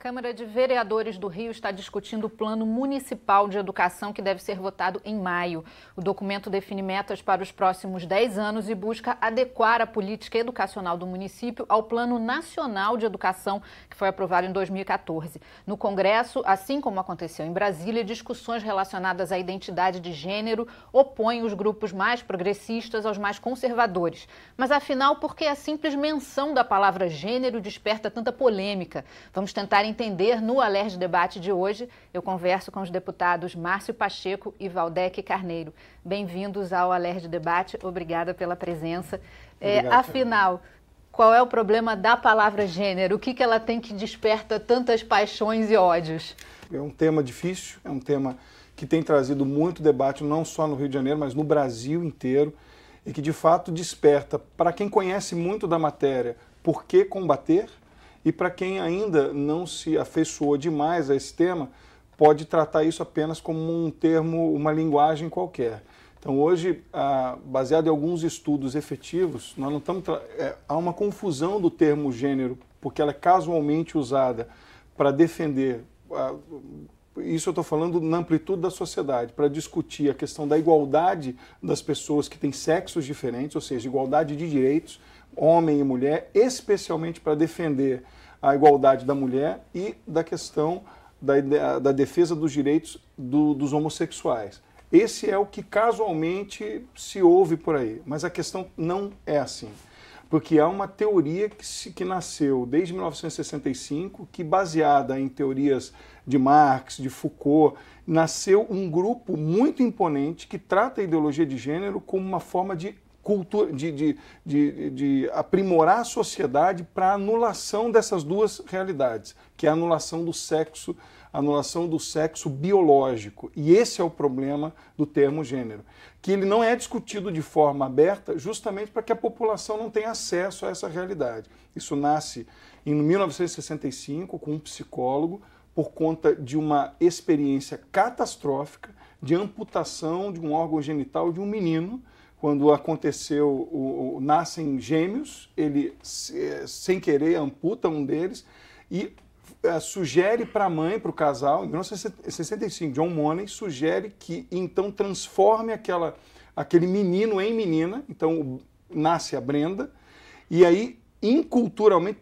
Câmara de Vereadores do Rio está discutindo o Plano Municipal de Educação que deve ser votado em maio. O documento define metas para os próximos 10 anos e busca adequar a política educacional do município ao Plano Nacional de Educação, que foi aprovado em 2014. No Congresso, assim como aconteceu em Brasília, discussões relacionadas à identidade de gênero opõem os grupos mais progressistas aos mais conservadores. Mas, afinal, por que a simples menção da palavra gênero desperta tanta polêmica? Vamos tentar entender no Alerj Debate de hoje. Eu converso com os deputados Márcio Pacheco e Valdec Carneiro. Bem-vindos ao Alerj Debate. Obrigada pela presença. Afinal, qual é o problema da palavra gênero? O que ela tem que desperta tantas paixões e ódios? É um tema difícil, é um tema que tem trazido muito debate, não só no Rio de Janeiro, mas no Brasil inteiro, e que de fato desperta, para quem conhece muito da matéria, por que combater, e para quem ainda não se afeiçoou demais a esse tema, pode tratar isso apenas como um termo, uma linguagem qualquer. Então hoje, baseado em alguns estudos efetivos, nós não estamos há uma confusão do termo gênero, porque ela é casualmente usada para defender, isso eu estou falando na amplitude da sociedade, para discutir a questão da igualdade das pessoas que têm sexos diferentes, ou seja, igualdade de direitos, homem e mulher, especialmente para defender a igualdade da mulher e da questão da defesa dos direitos dos homossexuais. Esse é o que casualmente se ouve por aí, mas a questão não é assim. Porque há uma teoria que nasceu desde 1965, que baseada em teorias de Marx, de Foucault, nasceu um grupo muito imponente que trata a ideologia de gênero como uma forma de cultura, de aprimorar a sociedade para a anulação dessas duas realidades, que é a anulação do sexo biológico. E esse é o problema do termo gênero, que ele não é discutido de forma aberta justamente para que a população não tenha acesso a essa realidade. Isso nasce em 1965 com um psicólogo por conta de uma experiência catastrófica de amputação de um órgão genital de um menino. Quando aconteceu, nascem gêmeos, ele, sem querer, amputa um deles e sugere para a mãe, para o casal, em 1965, John Money sugere que então transforme aquele menino em menina, então nasce a Brenda, e aí, inculturalmente,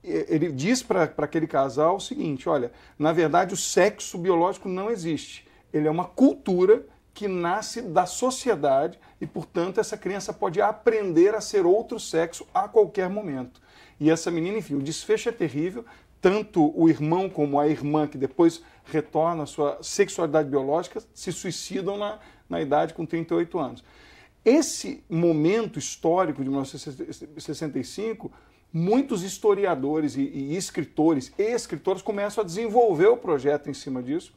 ele diz para aquele casal o seguinte: olha, na verdade o sexo biológico não existe, ele é uma cultura que nasce da sociedade e, portanto, essa criança pode aprender a ser outro sexo a qualquer momento. E essa menina, enfim, o desfecho é terrível, tanto o irmão como a irmã, que depois retorna à sua sexualidade biológica, se suicidam na idade com 38 anos. Esse momento histórico de 1965, muitos historiadores e escritores e escritoras começam a desenvolver o projeto em cima disso.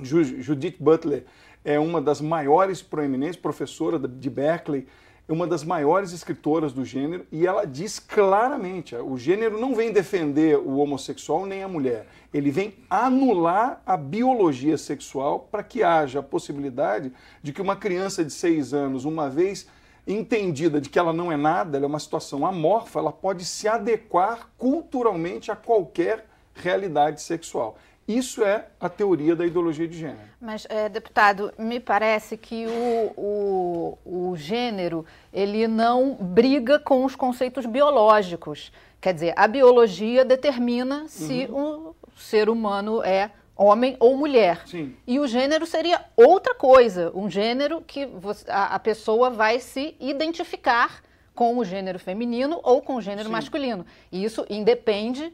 Judith Butler é uma das maiores proeminentes, professora de Berkeley, é uma das maiores escritoras do gênero, e ela diz claramente: o gênero não vem defender o homossexual nem a mulher, ele vem anular a biologia sexual para que haja a possibilidade de que uma criança de 6 anos, uma vez entendida de que ela não é nada, ela é uma situação amorfa, ela pode se adequar culturalmente a qualquer realidade sexual. Isso é a teoria da ideologia de gênero. Mas, deputado, me parece que o gênero, ele não briga com os conceitos biológicos. Quer dizer, a biologia determina se o ser humano é homem ou mulher. Sim. E o gênero seria outra coisa, um gênero que a pessoa vai se identificar com o gênero feminino ou com o gênero masculino. E isso independe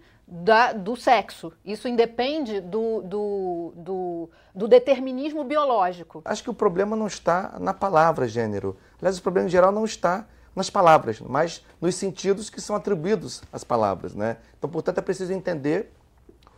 do sexo. Isso independe do determinismo biológico. Acho que o problema não está na palavra gênero. Aliás, o problema em geral não está nas palavras, mas nos sentidos que são atribuídos às palavras, né? Então, portanto, é preciso entender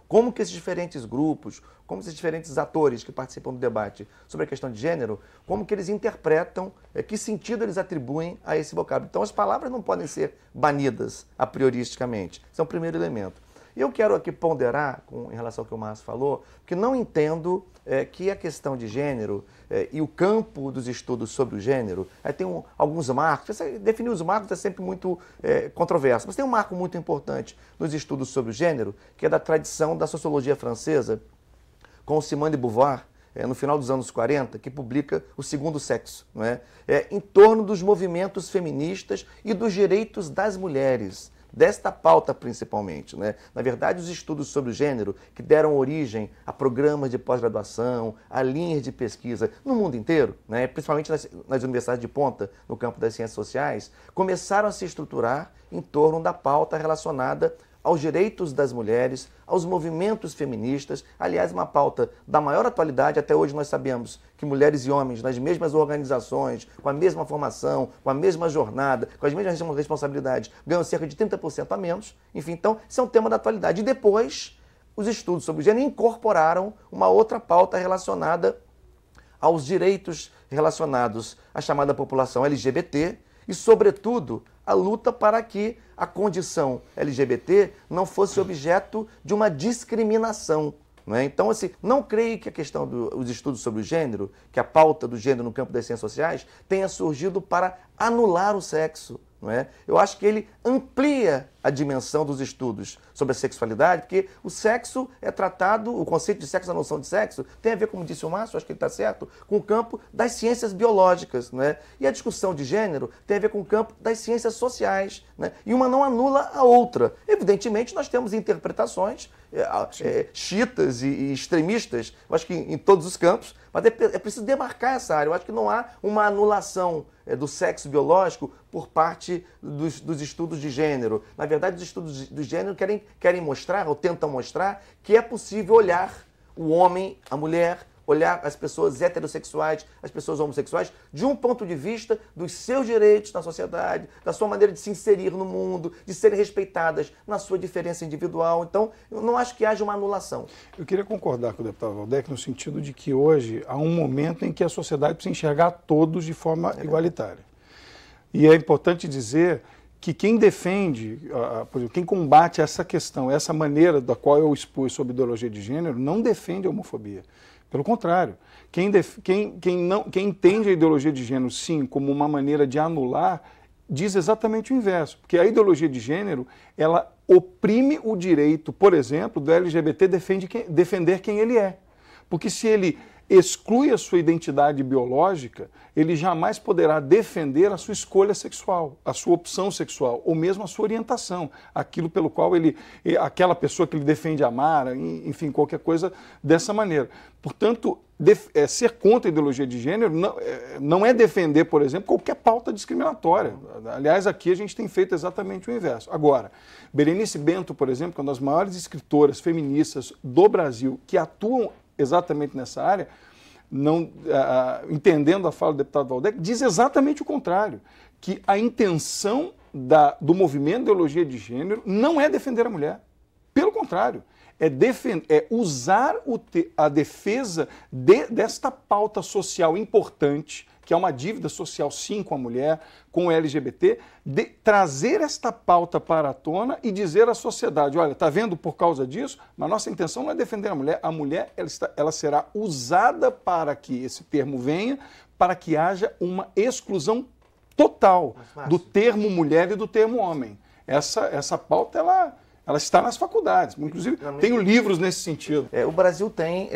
como que esses diferentes grupos, como esses diferentes atores que participam do debate sobre a questão de gênero, como que eles interpretam, que sentido eles atribuem a esse vocábulo. Então, as palavras não podem ser banidas a prioristicamente. Esse é o primeiro elemento. E Eu quero aqui ponderar em relação ao que o Márcio falou, porque não entendo que a questão de gênero e o campo dos estudos sobre o gênero, aí tem alguns marcos, definir os marcos é sempre muito controverso, mas tem um marco muito importante nos estudos sobre o gênero, que é da tradição da sociologia francesa, com Simone de Beauvoir, no final dos anos 40, que publica O Segundo Sexo, não é? Em torno dos movimentos feministas e dos direitos das mulheres, desta pauta principalmente, né? Na verdade, os estudos sobre o gênero, que deram origem a programas de pós-graduação, a linhas de pesquisa no mundo inteiro, né? Principalmente nas universidades de ponta, no campo das ciências sociais, começaram a se estruturar em torno da pauta relacionada aos direitos das mulheres, aos movimentos feministas. Aliás, uma pauta da maior atualidade. Até hoje nós sabemos que mulheres e homens nas mesmas organizações, com a mesma formação, com a mesma jornada, com as mesmas responsabilidades, ganham cerca de 30% a menos. Enfim, então, isso é um tema da atualidade. E depois, os estudos sobre o gênero incorporaram uma outra pauta relacionada aos direitos relacionados à chamada população LGBT e, sobretudo, a luta para que a condição LGBT não fosse objeto de uma discriminação. Não é? Então, assim, não creio que a questão dos estudos sobre o gênero, que a pauta do gênero no campo das ciências sociais, tenha surgido para anular o sexo. Não é? Eu acho que ele amplia a dimensão dos estudos sobre a sexualidade, porque o sexo é tratado, o conceito de sexo, a noção de sexo, tem a ver, como disse o Márcio, acho que ele está certo, com o campo das ciências biológicas. Não é? E a discussão de gênero tem a ver com o campo das ciências sociais. Né? E uma não anula a outra. Evidentemente, nós temos interpretações chiitas e extremistas, eu acho que em todos os campos, mas é preciso demarcar essa área. Eu acho que não há uma anulação do sexo biológico por parte dos estudos de gênero. Na verdade, os estudos de gênero querem mostrar, ou tentam mostrar, que é possível olhar o homem, a mulher, olhar as pessoas heterossexuais, as pessoas homossexuais, de um ponto de vista dos seus direitos na sociedade, da sua maneira de se inserir no mundo, de serem respeitadas na sua diferença individual. Então, eu não acho que haja uma anulação. Eu queria concordar com o deputado Valdec no sentido de que hoje há um momento em que a sociedade precisa enxergar todos de forma igualitária. E é importante dizer que quem defende, por exemplo, quem combate essa questão, essa maneira da qual eu expus sobre ideologia de gênero, não defende a homofobia. Pelo contrário, quem entende a ideologia de gênero, sim, como uma maneira de anular, diz exatamente o inverso. Porque a ideologia de gênero, ela oprime o direito, por exemplo, do LGBT defender quem ele é. Porque se ele exclui a sua identidade biológica, ele jamais poderá defender a sua escolha sexual, a sua opção sexual, ou mesmo a sua orientação, aquilo pelo qual aquela pessoa que ele defende amar, enfim, qualquer coisa dessa maneira. Portanto, ser contra a ideologia de gênero não é defender, por exemplo, qualquer pauta discriminatória. Aliás, aqui a gente tem feito exatamente o inverso. Agora, Berenice Bento, por exemplo, que é uma das maiores escritoras feministas do Brasil, que atuam exatamente nessa área, entendendo a fala do deputado Valdec, diz exatamente o contrário, que a intenção do movimento de ideologia de gênero não é defender a mulher. Pelo contrário, é usar a defesa desta pauta social importante, que é uma dívida social, sim, com a mulher, com o LGBT, trazer esta pauta para a tona e dizer à sociedade, olha, está vendo por causa disso? Mas nossa intenção não é defender a mulher ela será usada para que esse termo venha, para que haja uma exclusão total do termo mulher e do termo homem. Essa pauta, ela está nas faculdades, inclusive tenho livros nesse sentido. O Brasil tem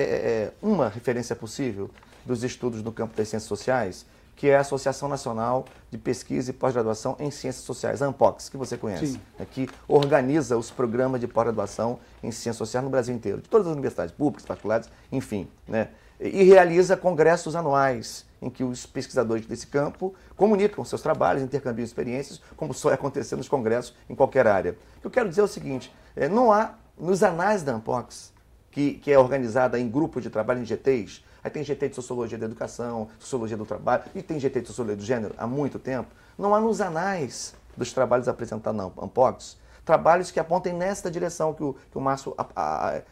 uma referência possível dos estudos no campo das ciências sociais, que é a Associação Nacional de Pesquisa e Pós-Graduação em Ciências Sociais, a ANPOX, que você conhece, que organiza os programas de pós-graduação em ciências sociais no Brasil inteiro, de todas as universidades públicas, particulares, enfim, né? E realiza congressos anuais em que os pesquisadores desse campo comunicam seus trabalhos, intercambiam experiências, como só acontecer nos congressos em qualquer área. O que eu quero dizer é o seguinte, não há, nos anais da ANPOX, que é organizada em grupos de trabalho, em GTs, aí tem GT de Sociologia da Educação, Sociologia do Trabalho, e tem GT de Sociologia do Gênero há muito tempo, não há nos anais dos trabalhos apresentados na ANPOX trabalhos que apontem nesta direção que o Márcio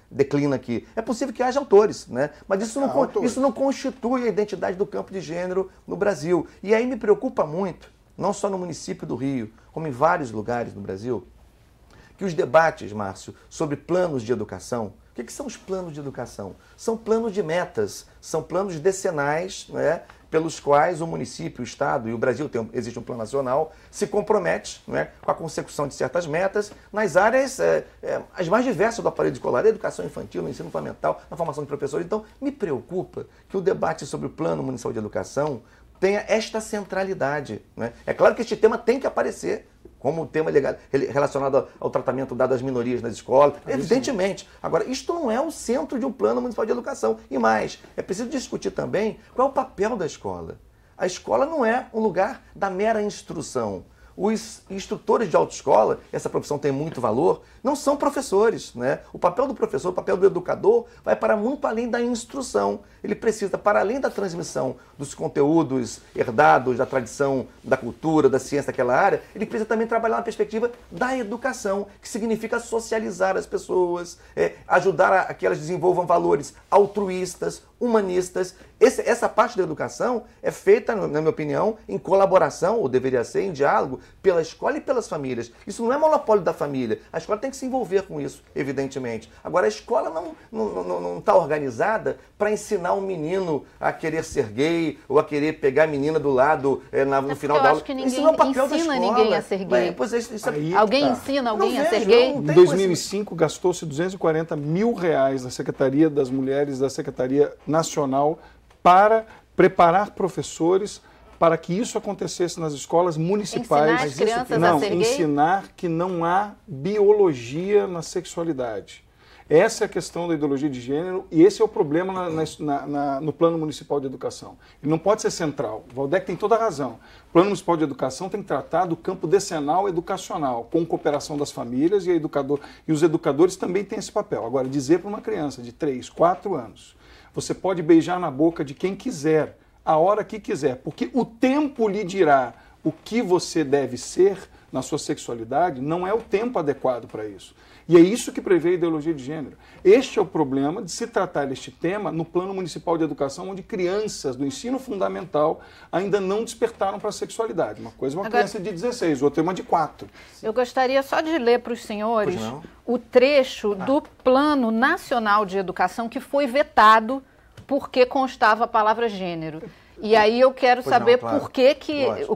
declina aqui. É possível que haja autores, né? Mas isso não constitui a identidade do campo de gênero no Brasil. E aí me preocupa muito, não só no município do Rio, como em vários lugares no Brasil, que os debates, Márcio, sobre planos de educação, o que são os planos de educação? São planos de metas, são planos decenais, né, pelos quais o município, o Estado e o Brasil, existe um plano nacional, se compromete, né, com a consecução de certas metas nas áreas as mais diversas do aparelho escolar, a educação infantil, no ensino fundamental, na formação de professores. Então, me preocupa que o debate sobre o Plano Municipal de Educação tenha esta centralidade, né? É claro que este tema tem que aparecer como tema relacionado ao tratamento dado às minorias nas escolas, evidentemente. Agora, isto não é o centro de um Plano Municipal de Educação. E mais, é preciso discutir também qual é o papel da escola. A escola não é um lugar da mera instrução. Os instrutores de autoescola, essa profissão tem muito valor, não são professores, né? O papel do professor, o papel do educador vai para muito além da instrução. Ele precisa, para além da transmissão dos conteúdos herdados, da tradição, da cultura, da ciência daquela área, ele precisa também trabalhar na perspectiva da educação, que significa socializar as pessoas, ajudar a que elas desenvolvam valores altruístas, humanistas. Essa parte da educação é feita, na minha opinião, em colaboração, ou deveria ser, em diálogo, pela escola e pelas famílias. Isso não é monopólio da família. A escola tem que se envolver com isso, evidentemente. Agora, a escola não está organizada para ensinar um menino a querer ser gay ou a querer pegar a menina do lado no final da aula. Eu acho que ninguém ensina ninguém a ser gay. Alguém ensina alguém a ser gay? Em 2005, gastou-se R$240 mil na Secretaria das Mulheres, da Secretaria Nacional, para preparar professores para que isso acontecesse nas escolas municipais. Ensinar as crianças a ser gay? Ensinar que não há biologia na sexualidade. Essa é a questão da ideologia de gênero e esse é o problema no Plano Municipal de Educação. Ele não pode ser central. O Valdec tem toda a razão. O Plano Municipal de Educação tem que tratar do campo decenal educacional, com cooperação das famílias e os educadores também têm esse papel. Agora, dizer para uma criança de 3, 4 anos, você pode beijar na boca de quem quiser, a hora que quiser, porque o tempo lhe dirá o que você deve ser na sua sexualidade, não é o tempo adequado para isso. E é isso que prevê a ideologia de gênero. Este é o problema de se tratar deste tema no Plano Municipal de Educação, onde crianças do ensino fundamental ainda não despertaram para a sexualidade. Uma coisa é uma criança de 16, outra é uma de 4. Eu gostaria só de ler para os senhores o trecho do Plano Nacional de Educação que foi vetado porque constava a palavra gênero. E aí eu quero saber por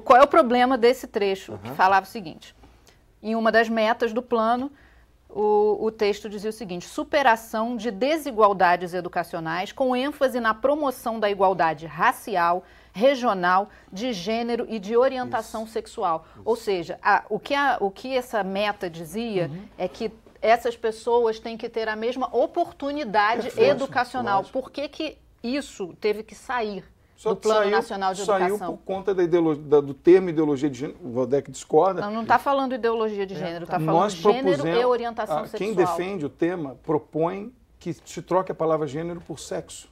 qual é o problema desse trecho, que falava o seguinte: em uma das metas do plano, o texto dizia o seguinte: superação de desigualdades educacionais com ênfase na promoção da igualdade racial, regional, de gênero e de orientação sexual. Ou seja, o que essa meta dizia é que essas pessoas têm que ter a mesma oportunidade educacional. Lógico. Por que isso teve que sair do Plano Nacional de Educação? Saiu por conta do termo ideologia de gênero. O Valdec discorda. Não está falando ideologia de gênero, está falando gênero e orientação sexual. Quem defende o tema propõe que se troque a palavra gênero por sexo.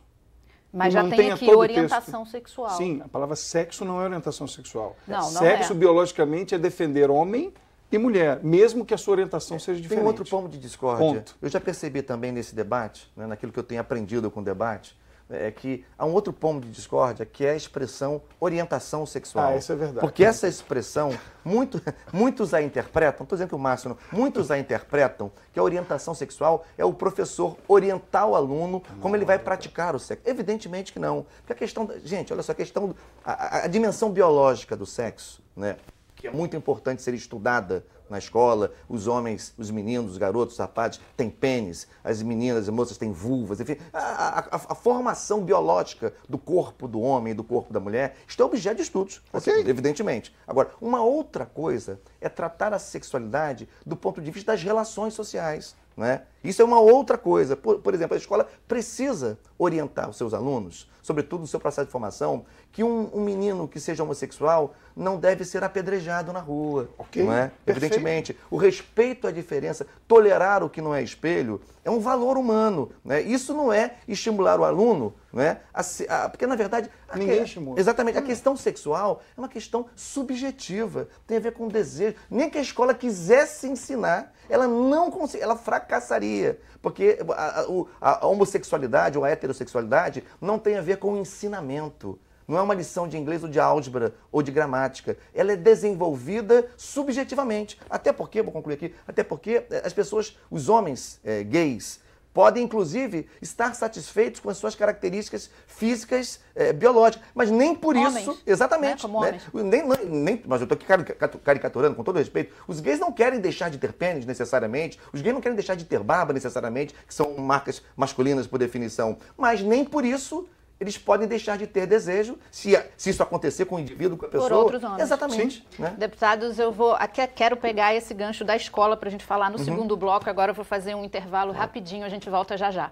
Mas já tem aqui orientação sexual. Sim, a palavra sexo não é orientação sexual. Não sexo, biologicamente, é defender homem e mulher, mesmo que a sua orientação seja diferente. Tem um outro ponto de discórdia. Eu já percebi também nesse debate, né, naquilo que eu tenho aprendido com o debate, é que há um outro ponto de discórdia, que é a expressão orientação sexual. Isso é verdade. Porque essa expressão, muitos a interpretam, não estou dizendo que o Márcio não, muitos a interpretam que a orientação sexual é o professor orientar o aluno como ele vai praticar o sexo. Evidentemente que não. Porque a questão, gente, olha só, a dimensão biológica do sexo, né, que é muito importante ser estudada na escola, os homens, os meninos, os garotos, os rapazes têm pênis, as meninas, as moças têm vulvas, enfim, a formação biológica do corpo do homem e do corpo da mulher, isto é objeto de estudos, evidentemente. Agora, uma outra coisa é tratar a sexualidade do ponto de vista das relações sociais, né? Isso é uma outra coisa. Por exemplo, a escola precisa orientar os seus alunos, sobretudo no seu processo de formação, que um menino que seja homossexual não deve ser apedrejado na rua. Não é? Evidentemente, o respeito à diferença, tolerar o que não é espelho, é um valor humano. Né? Isso não é estimular o aluno, né? Porque, na verdade, ninguém estimula. Exatamente, a questão sexual é uma questão subjetiva, tem a ver com desejo. Nem que a escola quisesse ensinar, ela não consegue, ela fracassaria, porque a homossexualidade ou a heterossexualidade não tem a ver com o ensinamento, não é uma lição de inglês ou de álgebra ou de gramática. Ela é desenvolvida subjetivamente. Até porque, vou concluir aqui, até porque as pessoas, os homens gays, podem, inclusive, estar satisfeitos com as suas características físicas, biológicas, mas nem por homens, isso... Exatamente. Né? Como homens. Mas eu estou aqui caricaturando, com todo respeito. Os gays não querem deixar de ter pênis, necessariamente. Os gays não querem deixar de ter barba, necessariamente, que são marcas masculinas, por definição. Mas nem por isso eles podem deixar de ter desejo, se isso acontecer com o indivíduo, com a pessoa. Por outros homens. Exatamente. Né? Deputados, eu quero pegar esse gancho da escola para a gente falar no segundo bloco. Agora eu vou fazer um intervalo rapidinho, a gente volta já já.